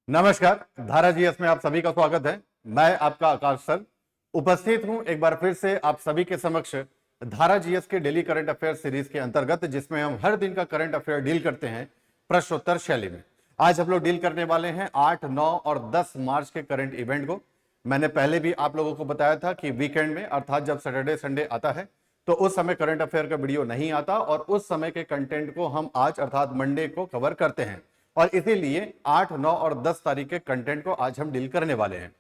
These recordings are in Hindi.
नमस्कार। धारा जीएस में आप सभी का स्वागत है। मैं आपका आकाश सर उपस्थित हूं एक बार फिर से आप सभी के समक्ष धारा जीएस के डेली करंट अफेयर सीरीज के अंतर्गत, जिसमें हम हर दिन का करंट अफेयर डील करते हैं प्रश्नोत्तर शैली में। आज हम लोग डील करने वाले हैं 8, 9 और 10 मार्च के करंट इवेंट को। मैंने पहले भी आप लोगों को बताया था कि वीकेंड में अर्थात जब सैटरडे संडे आता है तो उस समय करंट अफेयर का वीडियो नहीं आता और उस समय के कंटेंट को हम आज अर्थात मंडे को कवर करते हैं और इसीलिए 8, 9 और 10 तारीख के कंटेंट को आज हम डील करने वाले हैं।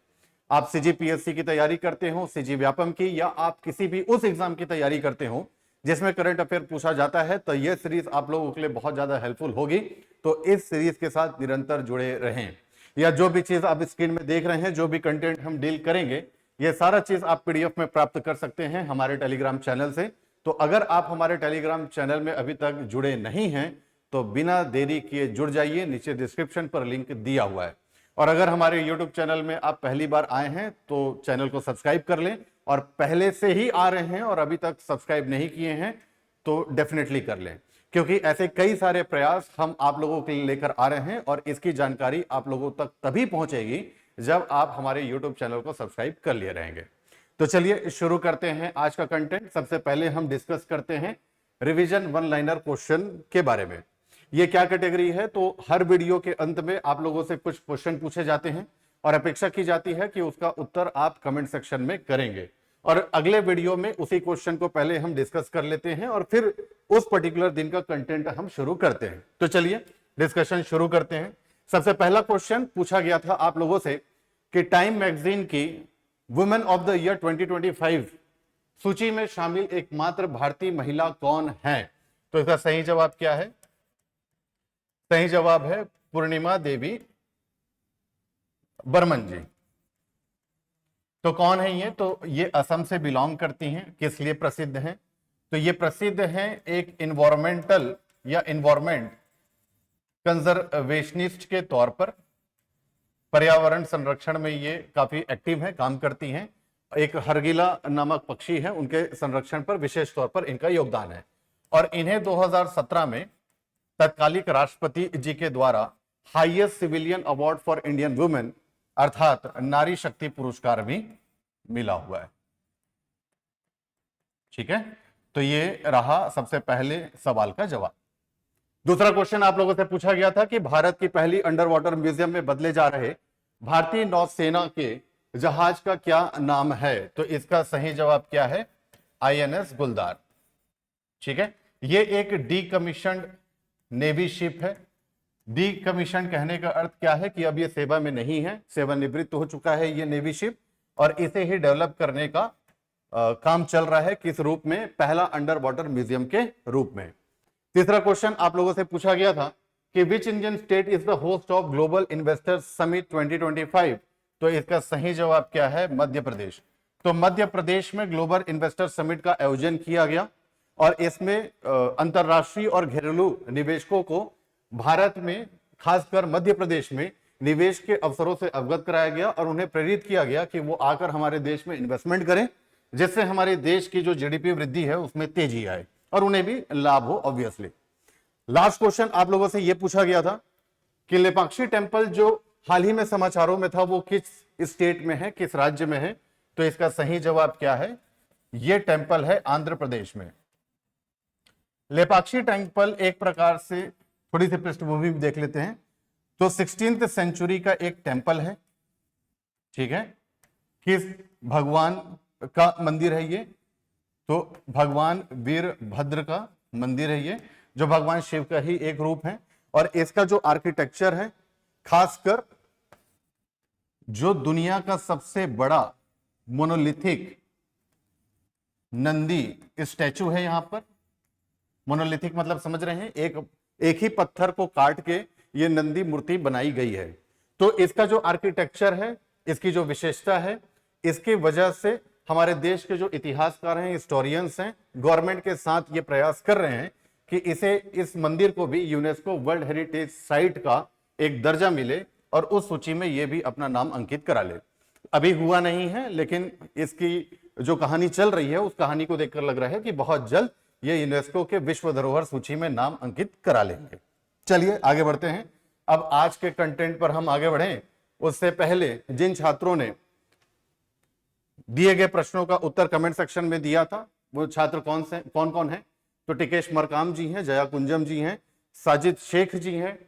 आप सीजीपीएससी की तैयारी करते हो, सीजी व्यापम की, या आप किसी भी उस एग्जाम की तैयारी करते हो जिसमें करंट अफेयर पूछा जाता है, तो यह सीरीज आप लोगों के लिए बहुत ज्यादा हेल्पफुल होगी। तो इस सीरीज के साथ निरंतर जुड़े रहें। या जो भी चीज आप स्क्रीन में देख रहे हैं, जो भी कंटेंट हम डील करेंगे, ये सारा चीज आप पीडीएफ में प्राप्त कर सकते हैं हमारे टेलीग्राम चैनल से। तो अगर आप हमारे टेलीग्राम चैनल में अभी तक जुड़े नहीं हैं तो बिना देरी किए जुड़ जाइए, नीचे डिस्क्रिप्शन पर लिंक दिया हुआ है। और अगर हमारे यूट्यूब चैनल में आप पहली बार आए हैं तो चैनल को सब्सक्राइब कर लें, और पहले से ही आ रहे हैं और अभी तक सब्सक्राइब नहीं किए हैं तो डेफिनेटली कर लें, क्योंकि ऐसे कई सारे प्रयास हम आप लोगों के लिए लेकर आ रहे हैं और इसकी जानकारी आप लोगों तक तभी पहुंचेगी जब आप हमारे यूट्यूब चैनल को सब्सक्राइब कर लिए रहेंगे। तो चलिए शुरू करते हैं आज का कंटेंट। सबसे पहले हम डिस्कस करते हैं रिवीजन वन लाइनर क्वेश्चन के बारे में। ये क्या कैटेगरी है? तो हर वीडियो के अंत में आप लोगों से कुछ क्वेश्चन पूछे जाते हैं और अपेक्षा की जाती है कि उसका उत्तर आप कमेंट सेक्शन में करेंगे, और अगले वीडियो में उसी क्वेश्चन को पहले हम डिस्कस कर लेते हैं और फिर उस पर्टिकुलर दिन का कंटेंट हम शुरू करते हैं। तो चलिए डिस्कशन शुरू करते हैं। सबसे पहला क्वेश्चन पूछा गया था आप लोगों से कि टाइम मैगजीन की वुमेन ऑफ द ईयर 2025 सूची में शामिल एकमात्र भारतीय महिला कौन है? तो इसका सही जवाब क्या है? सही जवाब है पूर्णिमा देवी बर्मन जी। तो कौन है ये? तो ये असम से बिलोंग करती हैं। किस लिए प्रसिद्ध हैं? तो ये प्रसिद्ध हैं एक इन्वायरमेंटल या इन्वायरमेंट कंजर्वेशनिस्ट के तौर पर। पर्यावरण संरक्षण में ये काफी एक्टिव है, काम करती हैं। एक हरगिला नामक पक्षी है, उनके संरक्षण पर विशेष तौर पर इनका योगदान है। और इन्हें 2017 में तत्कालिक राष्ट्रपति जी के द्वारा highest civilian award for Indian women अर्थात नारी शक्ति पुरस्कार भी मिला हुआ है। ठीक है, तो ये रहा सबसे पहले सवाल का जवाब। दूसरा क्वेश्चन आप लोगों से पूछा गया था कि भारत की पहली अंडर वाटर म्यूजियम में बदले जा रहे भारतीय नौसेना के जहाज का क्या नाम है? तो इसका सही जवाब क्या है? आईएनएस गुलदार। ठीक है, ये एक डीकमीशन्ड नेवी शिप है। डीकमीशन कहने का अर्थ क्या है कि अब ये सेवा में नहीं है, सेवानिवृत्त हो चुका है ये नेवी शिप, और इसे ही डेवलप करने का काम चल रहा है। किस रूप में? पहला अंडर वाटर म्यूजियम के रूप में। तीसरा क्वेश्चन आप लोगों से पूछा गया था कि which Indian state is the host of global investors summit 2025? तो इसका सही जवाब क्या है? मध्य प्रदेश। तो मध्य प्रदेश में ग्लोबल इन्वेस्टर समिट का आयोजन किया गया और इसमें अंतरराष्ट्रीय और घरेलू निवेशकों को भारत में, खासकर मध्य प्रदेश में निवेश के अवसरों से अवगत कराया गया और उन्हें प्रेरित किया गया कि वो आकर हमारे देश में इन्वेस्टमेंट करें, जिससे हमारे देश की जो जीडीपी वृद्धि है उसमें तेजी आए और उन्हें भी लाभ हो ऑब्वियसली। लास्ट क्वेश्चन आप लोगों से यह पूछा गया था कि लेपाक्षी टेम्पल जो हाल ही में समाचारों में था वो किस स्टेट में है, किस राज्य में है? तो इसका सही जवाब क्या है? यह टेम्पल है आंध्र प्रदेश में। लेपाक्षी टेम्पल एक प्रकार से, थोड़ी सी पृष्ठभूमि देख लेते हैं, तो 16वीं सेंचुरी का एक टेम्पल है। ठीक है, किस भगवान का मंदिर है ये? तो भगवान वीरभद्र का मंदिर है ये, जो भगवान शिव का ही एक रूप है। और इसका जो आर्किटेक्चर है, खासकर जो दुनिया का सबसे बड़ा मोनोलिथिक नंदी स्टैचू है यहां पर। मोनोलिथिक मतलब समझ रहे हैं, एक ही पत्थर को काट के ये नंदी मूर्ति बनाई गई है। तो इसका जो आर्किटेक्चर है, इसकी जो विशेषता है, इसकी वजह से हमारे देश के जो इतिहासकार हैं, हिस्टोरियंस हैं, गवर्नमेंट के साथ ये प्रयास कर रहे हैं कि इस मंदिर को भी यूनेस्को वर्ल्ड हेरिटेज साइट का एक दर्जा मिले और उस सूची में ये भी अपना नाम अंकित करा ले। अभी हुआ नहीं है, लेकिन इसकी जो कहानी चल रही है उस कहानी को देखकर लग रहा है कि बहुत जल्द ये यूनेस्को के विश्व धरोहर सूची में नाम अंकित करा लेंगे। चलिए आगे बढ़ते हैं। अब आज के कंटेंट पर हम आगे बढ़ें उससे पहले जिन छात्रों ने दिए गए प्रश्नों का उत्तर कमेंट सेक्शन में दिया था वो छात्र कौन कौन है? तो टिकेश मरकाम जी हैं, जया कुंजम जी हैं, साजिद शेख जी हैं,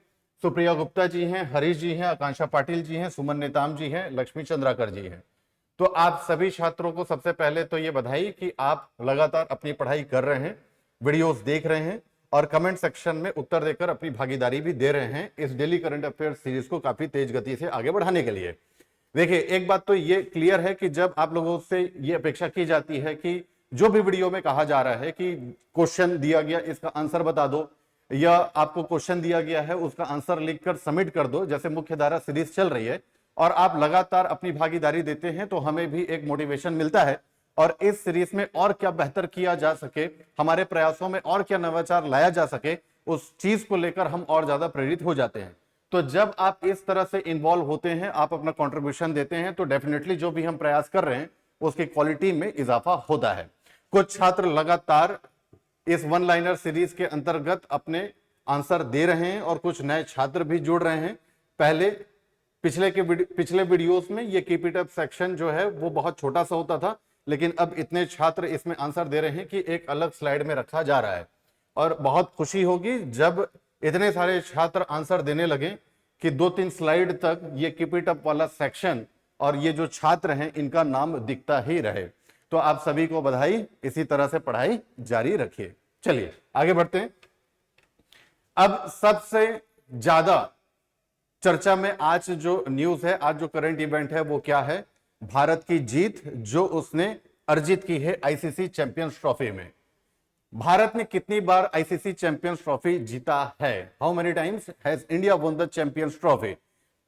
सुप्रिया गुप्ता जी हैं, हरीश जी हैं, आकांक्षा पाटिल जी हैं, सुमन नेताम जी हैं, लक्ष्मी चंद्राकर जी हैं। तो आप सभी छात्रों को सबसे पहले तो ये बधाई कि आप लगातार अपनी पढ़ाई कर रहे हैं, वीडियोस देख रहे हैं और कमेंट सेक्शन में उत्तर देकर अपनी भागीदारी भी दे रहे हैं इस डेली करंट अफेयर सीरीज को काफी तेज गति से आगे बढ़ाने के लिए। देखिए, एक बात तो ये क्लियर है कि जब आप लोगों से ये अपेक्षा की जाती है कि जो भी वीडियो में कहा जा रहा है कि क्वेश्चन दिया गया इसका आंसर बता दो, या आपको क्वेश्चन दिया गया है उसका आंसर लिखकर सबमिट कर दो, जैसे मुख्य धारा सीरीज चल रही है और आप लगातार अपनी भागीदारी देते हैं, तो हमें भी एक मोटिवेशन मिलता है और इस सीरीज में और क्या बेहतर किया जा सके, हमारे प्रयासों में और क्या नवाचार लाया जा सके, उस चीज को लेकर हम और ज्यादा प्रेरित हो जाते हैं। तो जब आप इस तरह से इन्वॉल्व होते हैं, आप अपना कंट्रीब्यूशन देते हैं, तो डेफिनेटली जो भी हम प्रयास कर रहे हैं उसकी क्वालिटी में इजाफा होता है। कुछ छात्र लगातार इस वन लाइनर सीरीज के अंतर्गत अपने आंसर दे रहे हैं और कुछ नए छात्र भी जुड़ रहे हैं। पिछले वीडियोस में ये कीप इट अप सेक्शन जो है वो बहुत छोटा सा होता था, लेकिन अब इतने छात्र इसमें आंसर दे रहे हैं कि एक अलग स्लाइड में रखा जा रहा है और बहुत खुशी होगी जब इतने सारे छात्र आंसर देने लगे कि 2-3 स्लाइड तक ये कीप इट अप वाला सेक्शन और ये जो छात्र हैं इनका नाम दिखता ही रहे। तो आप सभी को बधाई, इसी तरह से पढ़ाई जारी रखिए। चलिए आगे बढ़ते हैं। अब सबसे ज्यादा चर्चा में आज जो न्यूज है, आज जो करंट इवेंट है वो क्या है? भारत की जीत जो उसने अर्जित की है आईसीसी चैंपियंस ट्रॉफी में। भारत ने कितनी बार आईसीसी चैंपियंस ट्रॉफी जीता है? How many times has India won the champions trophy?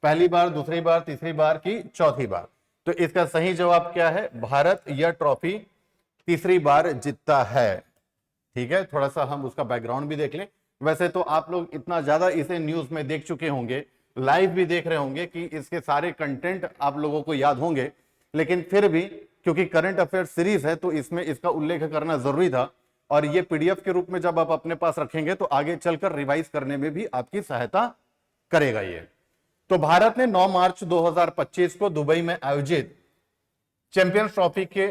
पहली बार, दूसरी बार, तीसरी बार की चौथी बार? तो इसका सही जवाब क्या है? भारत यह ट्रॉफी तीसरी बार जीतता है। ठीक है, थोड़ा सा हम उसका बैकग्राउंड भी देख लें। वैसे तो आप लोग इतना ज्यादा इसे न्यूज में देख चुके होंगे, लाइव भी देख रहे होंगे कि इसके सारे कंटेंट आप लोगों को याद होंगे, लेकिन फिर भी क्योंकि करंट अफेयर सीरीज है तो इसमें इसका उल्लेख करना जरूरी था और ये पीडीएफ के रूप में जब आप अपने पास रखेंगे तो आगे चलकर रिवाइज करने में भी आपकी सहायता करेगा ये। तो भारत ने 9 मार्च 2025 को दुबई में आयोजित चैंपियंस ट्रॉफी के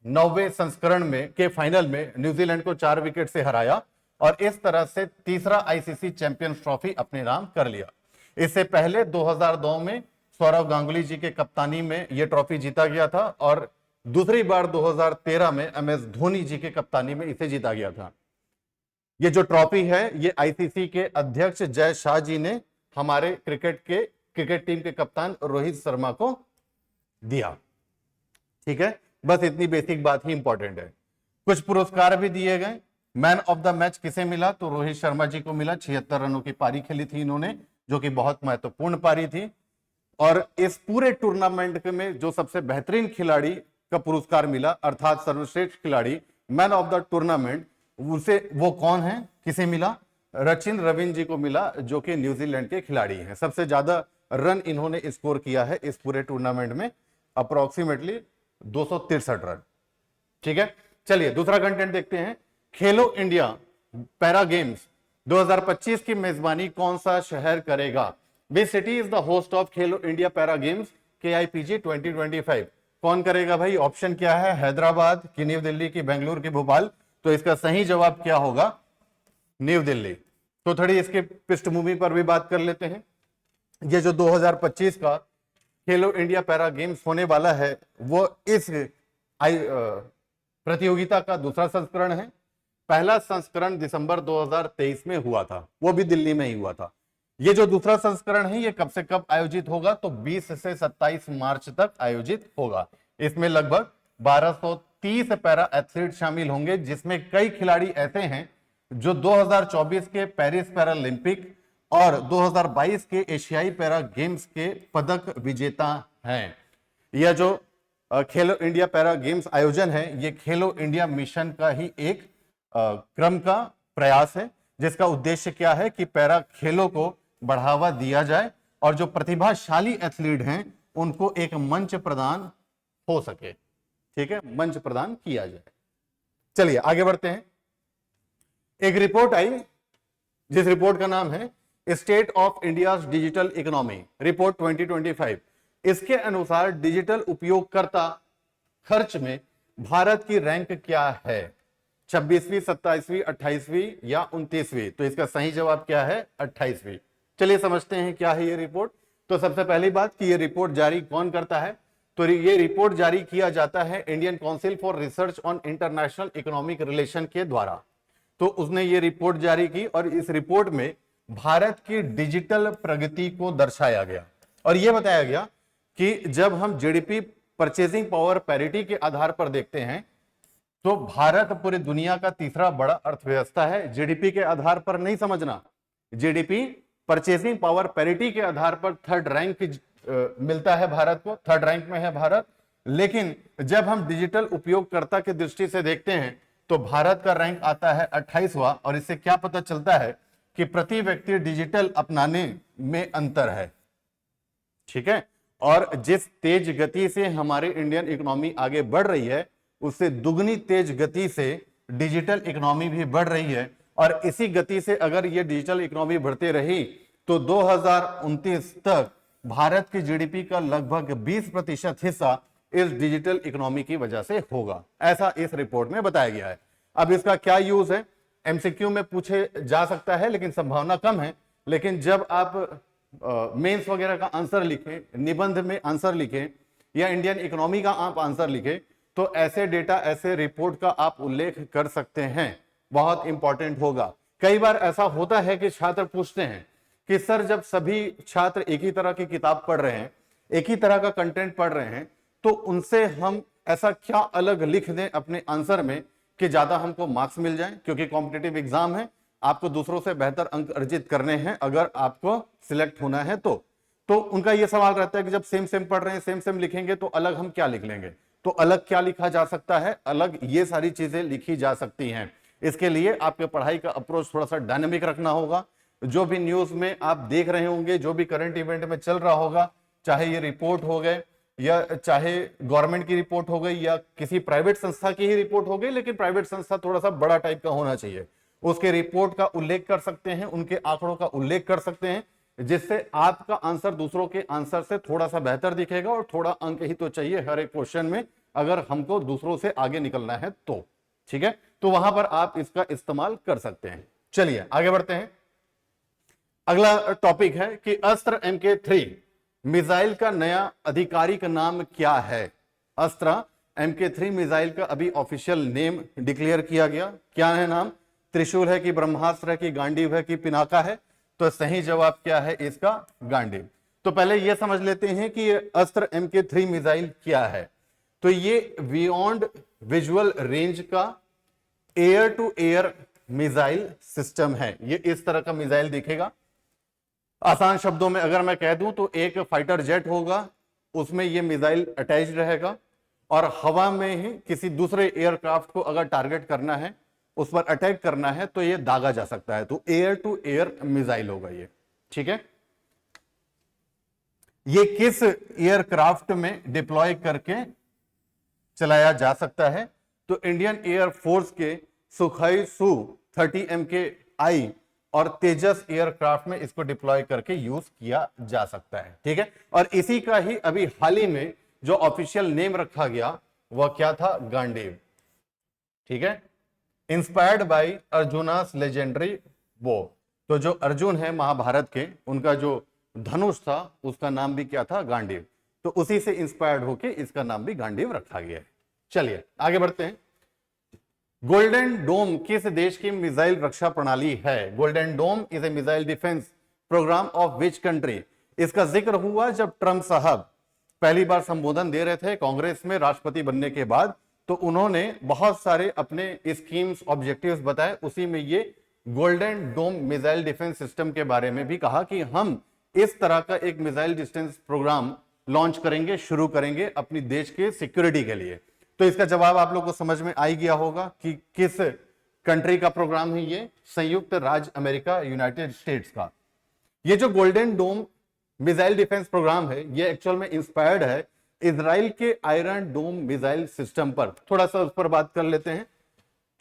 9वें संस्करण में के फाइनल में न्यूजीलैंड को 4 विकेट से हराया और इस तरह से तीसरा आईसीसी चैंपियंस ट्रॉफी अपने नाम कर लिया। इससे पहले 2002 में सौरव गांगुली जी के कप्तानी में यह ट्रॉफी जीता गया था और दूसरी बार 2013 में एमएस धोनी जी के कप्तानी में इसे जीता गया था। ये जो ट्रॉफी है ये आईसीसी के अध्यक्ष जय शाह जी ने हमारे क्रिकेट टीम के कप्तान रोहित शर्मा को दिया। ठीक है, बस इतनी बेसिक बात ही इंपॉर्टेंट है। कुछ पुरस्कार भी दिए गए। मैन ऑफ द मैच किसे मिला? तो रोहित शर्मा जी को मिला। 76 रनों की पारी खेली थी इन्होंने, जो कि बहुत महत्वपूर्ण पारी थी। और इस पूरे टूर्नामेंट में जो सबसे बेहतरीन खिलाड़ी का पुरस्कार मिला, अर्थात सर्वश्रेष्ठ खिलाड़ी, मैन ऑफ द टूर्नामेंट, उसे वो कौन है, किसे मिला? सचिन रविंद्र जी को मिला, जो कि न्यूजीलैंड के खिलाड़ी हैं। सबसे ज्यादा रन इन्होंने स्कोर किया है इस पूरे टूर्नामेंट में, अप्रोक्सीमेटली 263 रन। ठीक है, चलिए दूसरा कंटेंट देखते हैं। खेलो इंडिया पैरा गेम्स 2025 की मेजबानी कौन सा शहर करेगा? Which city is the host of Khelo India para games KIPG 2025? कौन करेगा भाई? ऑप्शन क्या है? हैदराबाद की, न्यू दिल्ली की, बेंगलुरु की, भोपाल? तो इसका सही जवाब क्या होगा? न्यू दिल्ली। तो थोड़ी इसके पृष्ठभूमि पर भी बात कर लेते हैं। ये जो 2025 का खेलो इंडिया पैरा गेम्स होने वाला है वो इस प्रतियोगिता का दूसरा संस्करण है। पहला संस्करण दिसंबर 2023 में हुआ था, वो भी दिल्ली में ही हुआ था। ये जो दूसरा संस्करण है ये कब से कब आयोजित होगा? तो 20 से 27 मार्च तक आयोजित होगा। इसमें लगभग 1230 पैरा एथलीट शामिल होंगे, जिसमें कई खिलाड़ी ऐसे हैं जो 2024 के पेरिस पैरालंपिक और 2022 के एशियाई पैरा गेम्स के पदक विजेता हैं। यह जो खेलो इंडिया पैरा गेम्स आयोजन है ये खेलो इंडिया मिशन का ही एक क्रम का प्रयास है, जिसका उद्देश्य क्या है कि पैरा खेलों को बढ़ावा दिया जाए और जो प्रतिभाशाली एथलीट हैं उनको एक मंच प्रदान हो सके। ठीक है, मंच प्रदान किया जाए। चलिए आगे बढ़ते हैं। एक रिपोर्ट आई जिस रिपोर्ट का नाम है state of India digital economy report 2025, इसके अनुसार डिजिटल उपयोगकर्ता खर्च में भारत की रैंक क्या है? 26वीं, 27वीं, 28वीं या 29वीं? तो इसका सही जवाब क्या है? 28वीं। चलिए समझते हैं क्या है ये रिपोर्ट। तो सबसे पहली बात कि ये रिपोर्ट जारी कौन करता है? तो ये रिपोर्ट जारी किया जाता है Indian council for research on international economic relation के द्वारा। तो उसने ये रिपोर्ट जारी की और इस रिपोर्ट में भारत की डिजिटल प्रगति को दर्शाया गया और यह बताया गया कि जब हम जीडीपी परचेजिंग पावर पैरिटी के आधार पर देखते हैं तो भारत पूरी दुनिया का तीसरा बड़ा अर्थव्यवस्था है। जीडीपी के आधार पर नहीं समझना, जीडीपी परचेजिंग पावर पैरिटी के आधार पर थर्ड रैंक मिलता है भारत को, थर्ड रैंक में है भारत। लेकिन जब हम डिजिटल उपयोगकर्ता की दृष्टि से देखते हैं तो भारत का रैंक आता है 28वां और इससे क्या पता चलता है कि प्रति व्यक्ति डिजिटल अपनाने में अंतर है। ठीक है, और जिस तेज गति से हमारी इंडियन इकोनॉमी आगे बढ़ रही है उससे दुगनी तेज गति से डिजिटल इकोनॉमी भी बढ़ रही है और इसी गति से अगर ये डिजिटल इकोनॉमी बढ़ती रही तो 2029 तक भारत की जीडीपी का लगभग 20% हिस्सा इस डिजिटल इकोनॉमी की वजह से होगा, ऐसा इस रिपोर्ट में बताया गया है। अब इसका क्या यूज है? एमसीक्यू में पूछे जा सकता है लेकिन संभावना कम है। लेकिन जब आप मेंस वगैरह का आंसर लिखें, निबंध में आंसर लिखें या इंडियन इकोनॉमी का आप आंसर लिखें तो ऐसे डेटा, ऐसे रिपोर्ट का आप उल्लेख कर सकते हैं, बहुत इंपॉर्टेंट होगा। कई बार ऐसा होता है कि छात्र पूछते हैं कि सर जब सभी छात्र एक ही तरह की किताब पढ़ रहे हैं, एक ही तरह का कंटेंट पढ़ रहे हैं, तो उनसे हम ऐसा क्या अलग लिख दें अपने आंसर में कि ज्यादा हमको मार्क्स मिल जाएं? क्योंकि कॉम्पिटिटिव एग्जाम है, आपको दूसरों से बेहतर अंक अर्जित करने हैं अगर आपको सिलेक्ट होना है तो उनका यह सवाल रहता है कि जब सेम सेम पढ़ रहे हैं, सेम सेम लिखेंगे तो अलग हम क्या लिख लेंगे? तो अलग क्या लिखा जा सकता है? अलग ये सारी चीजें लिखी जा सकती हैं। इसके लिए आपके पढ़ाई का अप्रोच थोड़ा सा डायनेमिक रखना होगा। जो भी न्यूज में आप देख रहे होंगे, जो भी करंट इवेंट में चल रहा होगा, चाहे ये रिपोर्ट हो गए या चाहे गवर्नमेंट की रिपोर्ट हो गई या किसी प्राइवेट संस्था की ही रिपोर्ट हो गई, लेकिन प्राइवेट संस्था थोड़ा सा बड़ा टाइप का होना चाहिए, उसके रिपोर्ट का उल्लेख कर सकते हैं, उनके आंकड़ों का उल्लेख कर सकते हैं, जिससे आपका आंसर दूसरों के आंसर से थोड़ा सा बेहतर दिखेगा। और थोड़ा अंक ही तो चाहिए हर एक क्वेश्चन में अगर हमको दूसरों से आगे निकलना है तो। ठीक है, तो वहां पर आप इसका इस्तेमाल कर सकते हैं। चलिए आगे बढ़ते हैं। अगला टॉपिक है कि अस्त्र MK3 मिसाइल का नया आधिकारिक नाम क्या है? अस्त्र MK3 मिसाइल का अभी ऑफिशियल नेम डिक्लेयर किया गया। क्या है नाम? त्रिशूल है कि ब्रह्मास्त्र है कि गांडीव है कि पिनाका है? तो सही जवाब क्या है इसका? गांडीव। तो पहले यह समझ लेते हैं कि अस्त्र MK3 मिसाइल क्या है। तो ये बियॉन्ड विजुअल रेंज का air to air missile system है। ये इस तरह का मिसाइल दिखेगा। आसान शब्दों में अगर मैं कह दूं तो एक फाइटर जेट होगा, उसमें ये मिसाइल अटैच रहेगा और हवा में ही किसी दूसरे एयरक्राफ्ट को अगर टारगेट करना है, उस पर अटैक करना है तो ये दागा जा सकता है। तो एयर टू एयर मिसाइल होगा ये। ठीक है, ये किस एयरक्राफ्ट में डिप्लॉय करके चलाया जा सकता है? तो इंडियन एयर फोर्स के सुखाई Su-30 MKI और तेजस एयरक्राफ्ट में इसको डिप्लॉय करके यूज किया जा सकता है। ठीक है, और इसी का ही अभी हाल ही में जो ऑफिशियल नेम रखा गया वह क्या था? गांडीव। ठीक है, इंस्पायर्ड बाय अर्जुनास लेजेंडरी बो। तो जो अर्जुन है महाभारत के, उनका जो धनुष था उसका नाम भी क्या था? गांडीव। तो उसी से इंस्पायर्ड होके इसका नाम भी गांडीव रखा गया है। चलिए आगे बढ़ते हैं। गोल्डन डोम किस देश की मिसाइल रक्षा प्रणाली है? Golden Dome is a missile defence programme of which country? इसका जिक्र हुआ जब ट्रंप साहब पहली बार संबोधन दे रहे थे कांग्रेस में राष्ट्रपति बनने के बाद, तो उन्होंने बहुत सारे अपने स्कीम्स, ऑब्जेक्टिव्स बताए। उसी में ये Golden Dome missile defence system के बारे में भी कहा कि हम इस तरह का एक मिसाइल डिफेंस प्रोग्राम लॉन्च करेंगे, शुरू करेंगे अपनी देश के सिक्योरिटी के लिए। तो इसका जवाब आप लोग को समझ में आ ही गया होगा कि किस कंट्री का प्रोग्राम है ये? संयुक्त राज्य अमेरिका, यूनाइटेड स्टेट्स का। ये जो Golden Dome missile defence programme है ये एक्चुअल में इंस्पायर्ड है इजराइल के आयरन डोम मिसाइल सिस्टम पर। थोड़ा सा उस पर बात कर लेते हैं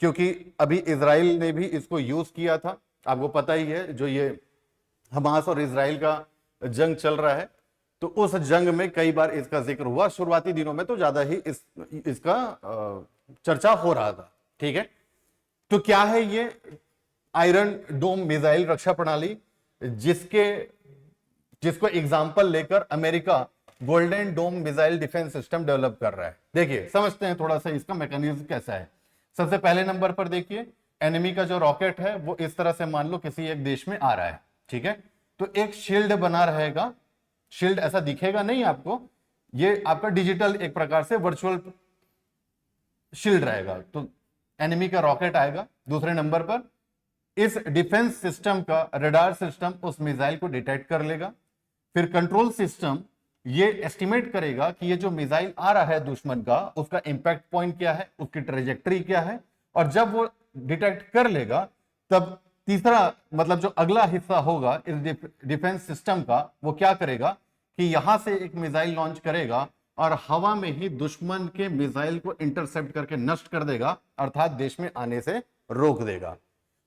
क्योंकि अभी इजराइल ने भी इसको यूज किया था। आपको पता ही है जो ये हमास और इजराइल का जंग चल रहा है, तो उस जंग में कई बार इसका जिक्र हुआ। शुरुआती दिनों में तो ज्यादा ही इसका चर्चा हो रहा था। ठीक है, तो क्या है ये आयरन डोम मिसाइल रक्षा प्रणाली, जिसको एग्जाम्पल लेकर America Golden Dome missile defence system develop कर रहा है। देखिए समझते हैं थोड़ा सा इसका मैकेनिज्म कैसा है। सबसे पहले नंबर पर देखिए, एनिमी का जो रॉकेट है वो इस तरह से मान लो किसी एक देश में आ रहा है। ठीक है, तो एक शील्ड बना रहेगा। शील्ड ऐसा दिखेगा नहीं आपको, ये आपका डिजिटल एक प्रकार से वर्चुअल शील्ड रहेगा। तो एनिमी का रॉकेट आएगा, दूसरे नंबर पर इस डिफेंस सिस्टम का रडार सिस्टम उस मिसाइल को डिटेक्ट कर लेगा। फिर कंट्रोल सिस्टम ये एस्टिमेट करेगा कि ये जो मिसाइल आ रहा है दुश्मन का, उसका इंपैक्ट पॉइंट क्या है, उसकी ट्रेजेक्टरी क्या है, और जब वो डिटेक्ट कर लेगा तब तीसरा मतलब जो अगला हिस्सा होगा इस डिफेंस सिस्टम का, वो क्या करेगा कि यहां से एक मिसाइल लॉन्च करेगा और हवा में ही दुश्मन के मिसाइल को इंटरसेप्ट करके नष्ट कर देगा, अर्थात देश में आने से रोक देगा।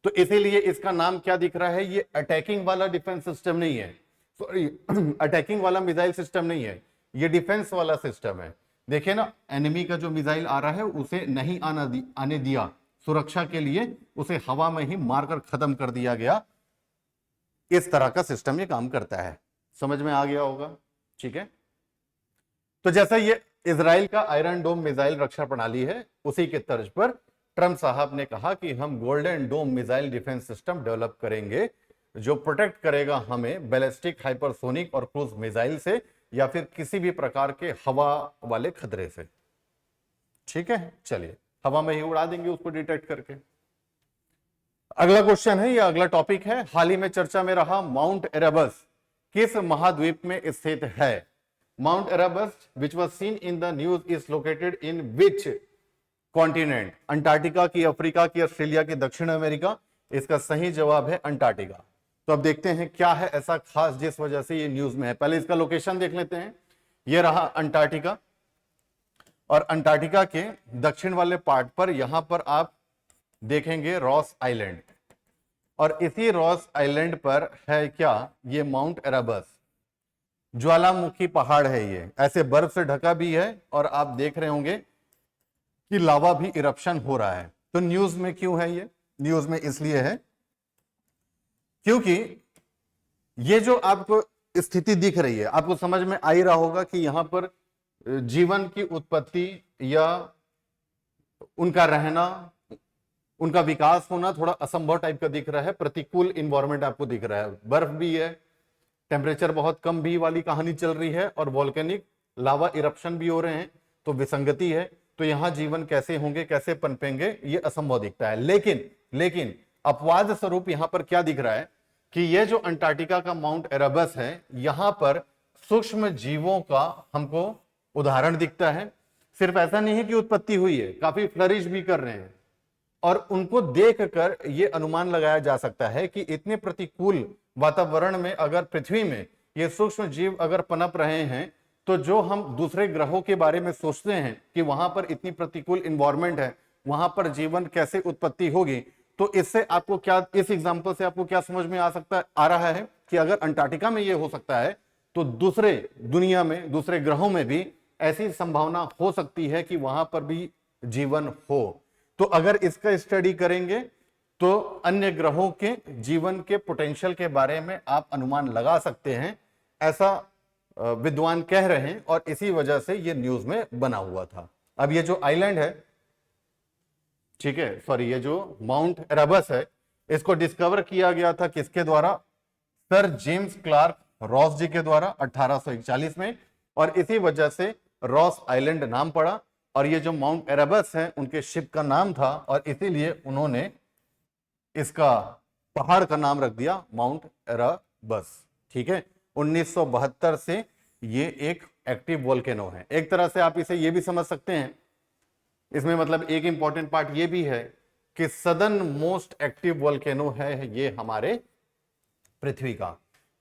तो इसीलिए इसका नाम क्या दिख रहा है, ये अटैकिंग वाला डिफेंस सिस्टम नहीं है, सॉरी अटैकिंग वाला मिसाइल सिस्टम नहीं है, ये डिफेंस वाला सिस्टम है। देखिए ना, एनिमी का जो मिसाइल आ रहा है उसे नहीं आने दिया, सुरक्षा के लिए उसे हवा में ही मारकर खत्म कर दिया गया। इस तरह का सिस्टम ये काम करता है, समझ में आ गया होगा। ठीक है, तो जैसा ये इजराइल का आयरन डोम मिसाइल रक्षा प्रणाली है, उसी के तर्ज पर ट्रंप साहब ने कहा कि हम Golden Dome missile defence system develop करेंगे जो प्रोटेक्ट करेगा हमें बैलिस्टिक, हाइपरसोनिक और क्रूज मिसाइल से या फिर किसी भी प्रकार के हवा वाले खतरे से। ठीक है, चलिए हवा में ही उड़ा देंगे उसको डिटेक्ट करके। अगला क्वेश्चन है, या अगला टॉपिक है, हाल ही में चर्चा में रहा माउंट एरेबस किस महाद्वीप में स्थित है? Mount Erebus which was seen in the news is located in which continent? Antarctica की, अफ्रीका की, ऑस्ट्रेलिया की, दक्षिण अमेरिका? इसका सही जवाब है अंटार्कटिका। तो अब देखते हैं क्या है ऐसा खास जिस वजह से ये न्यूज में है। पहले इसका लोकेशन देख लेते हैं। ये रहा अंटार्कटिका, और अंटार्कटिका के दक्षिण वाले पार्ट पर यहां पर आप देखेंगे रॉस आइलैंड, और इसी रॉस आइलैंड पर है क्या, ये माउंट एरेबस ज्वालामुखी पहाड़ है। ये ऐसे बर्फ से ढका भी है, और आप देख रहे होंगे कि लावा भी इरप्शन हो रहा है। तो न्यूज में क्यों है ये? न्यूज में इसलिए है क्योंकि ये जो आपको स्थिति दिख रही है, आपको समझ में आ ही रहा होगा कि यहां पर जीवन की उत्पत्ति या उनका रहना, उनका विकास होना थोड़ा असंभव टाइप का दिख रहा है। प्रतिकूल इन्वायरमेंट आपको दिख रहा है, बर्फ भी है, टेम्परेचर बहुत कम भी वाली कहानी चल रही है, और वॉल्केनिक लावा इरप्शन भी हो रहे हैं, तो विसंगति है। तो यहां जीवन कैसे होंगे, कैसे पनपेंगे, ये असंभव दिखता है। लेकिन अपवाद स्वरूप यहां पर क्या दिख रहा है कि ये जो अंटार्कटिका का माउंट एरेबस है, यहां पर सूक्ष्म जीवों का हमको उदाहरण दिखता है। सिर्फ ऐसा नहीं है कि उत्पत्ति हुई है, काफी फ्लरिश भी कर रहे हैं, और उनको देखकर यह अनुमान लगाया जा सकता है कि इतने प्रतिकूल वातावरण में अगर पृथ्वी में ये सूक्ष्म जीव अगर पनप रहे हैं, तो जो हम दूसरे ग्रहों के बारे में सोचते हैं कि वहां पर इतनी प्रतिकूल इन्वायरमेंट है, वहां पर जीवन कैसे उत्पत्ति होगी, तो इससे आपको क्या, इस एग्जांपल से आपको क्या समझ में आ रहा है कि अगर अंटार्कटिका में ये हो सकता है, तो दूसरे दुनिया में, दूसरे ग्रहों में भी ऐसी संभावना हो सकती है कि वहां पर भी जीवन हो। तो अगर इसका स्टडी करेंगे तो अन्य ग्रहों के जीवन के पोटेंशियल के बारे में आप अनुमान लगा सकते हैं, ऐसा विद्वान कह रहे हैं, और इसी वजह से ये न्यूज में बना हुआ था। अब ये जो आइलैंड है, ठीक है, सॉरी, ये जो माउंट एरेबस है, इसको डिस्कवर किया गया था किसके द्वारा? सर जेम्स क्लार्क रॉस जी के द्वारा 1841 में, और इसी वजह से रॉस आइलैंड नाम पड़ा। और ये जो माउंट एरेबस है उनके शिप का नाम था, और इसीलिए उन्होंने इसका पहाड़ का नाम रख दिया माउंट एरेबस। ठीक है, 1972 से ये एक एक्टिव वोल्केनो है। एक तरह से आप इसे ये भी समझ सकते हैं, इसमें मतलब एक इंपॉर्टेंट पार्ट ये भी है कि सदर्न मोस्ट एक्टिव वोल्केनो है ये हमारे पृथ्वी का,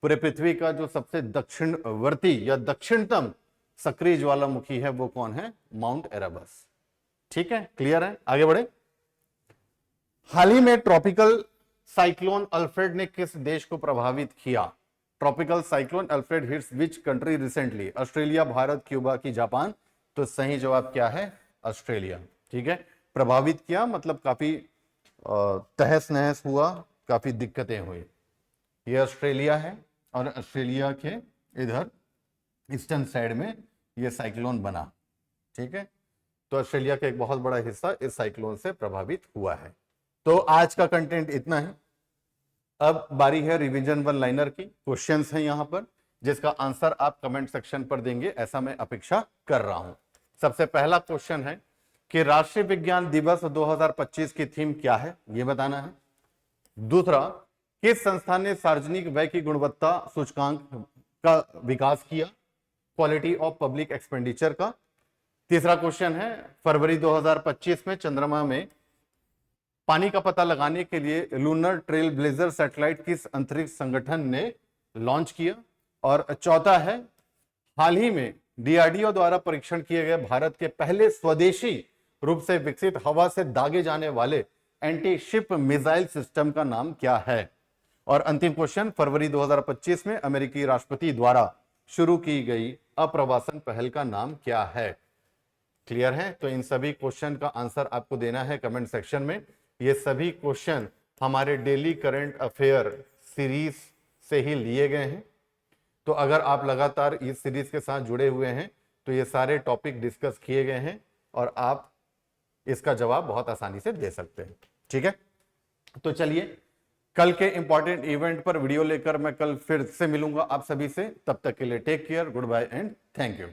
पूरे पृथ्वी का जो सबसे दक्षिणवर्ती या दक्षिणतम सक्रिय ज्वालामुखी है वो कौन है? Mount Erebus. ठीक है, क्लियर है, आगे बढ़े। हाल ही में ट्रॉपिकल साइक्लोन अल्फ्रेड ने किस देश को प्रभावित किया? Tropical cyclone Alfred hits which country recently? Australia, Bharat, Cuba की जापान? तो सही जवाब क्या है? ऑस्ट्रेलिया। ठीक है, प्रभावित किया मतलब काफी तहस नहस हुआ, काफी दिक्कतें हुई। ये ऑस्ट्रेलिया है और ऑस्ट्रेलिया के इधर ईस्टर्न साइड में ये साइक्लोन बना। ठीक है, तो ऑस्ट्रेलिया का एक बहुत बड़ा हिस्सा इस साइक्लोन से प्रभावित हुआ है। तो आज का कंटेंट इतना है। अब बारी है रिवीजन वन लाइनर की। क्वेश्चंस हैं यहां पर, जिसका आंसर आप कमेंट सेक्शन पर देंगे, ऐसा मैं अपेक्षा कर रहा हूं। सबसे पहला क्वेश्चन है कि राष्ट्रीय विज्ञान दिवस 2025 की थीम क्या है, यह बताना है। दूसरा, किस संस्था ने सार्वजनिक व्यय की गुणवत्ता सूचकांक का विकास किया, क्वालिटी ऑफ पब्लिक एक्सपेंडिचर का? तीसरा क्वेश्चन है, फरवरी 2025 में चंद्रमा में पानी का पता लगाने के लिए लूनर ट्रेल ब्लेजर सैटेलाइट किस अंतरिक्ष संगठन ने लॉन्च किया? और चौथा है, हाल ही में डीआरडीओ द्वारा परीक्षण किए गए भारत के पहले स्वदेशी रूप से विकसित हवा से दागे जाने वाले एंटी शिप मिसाइल सिस्टम का नाम क्या है? और अंतिम क्वेश्चन, फरवरी 2025 में अमेरिकी राष्ट्रपति द्वारा शुरू की गई अप्रवासन पहल का नाम क्या है? क्लियर है? तो इन सभी क्वेश्चन का आंसर आपको देना है कमेंट सेक्शन में। ये सभी क्वेश्चन हमारे डेली करंट अफेयर सीरीज से ही लिए गए हैं। तो अगर आप लगातार इस सीरीज के साथ जुड़े हुए हैं तो ये सारे टॉपिक डिस्कस किए गए हैं और आप इसका जवाब बहुत आसानी से दे सकते हैं। ठीक है, तो चलिए कल के इंपॉर्टेंट इवेंट पर वीडियो लेकर मैं कल फिर से मिलूंगा आप सभी से। तब तक के लिए take care, good bye and thank you.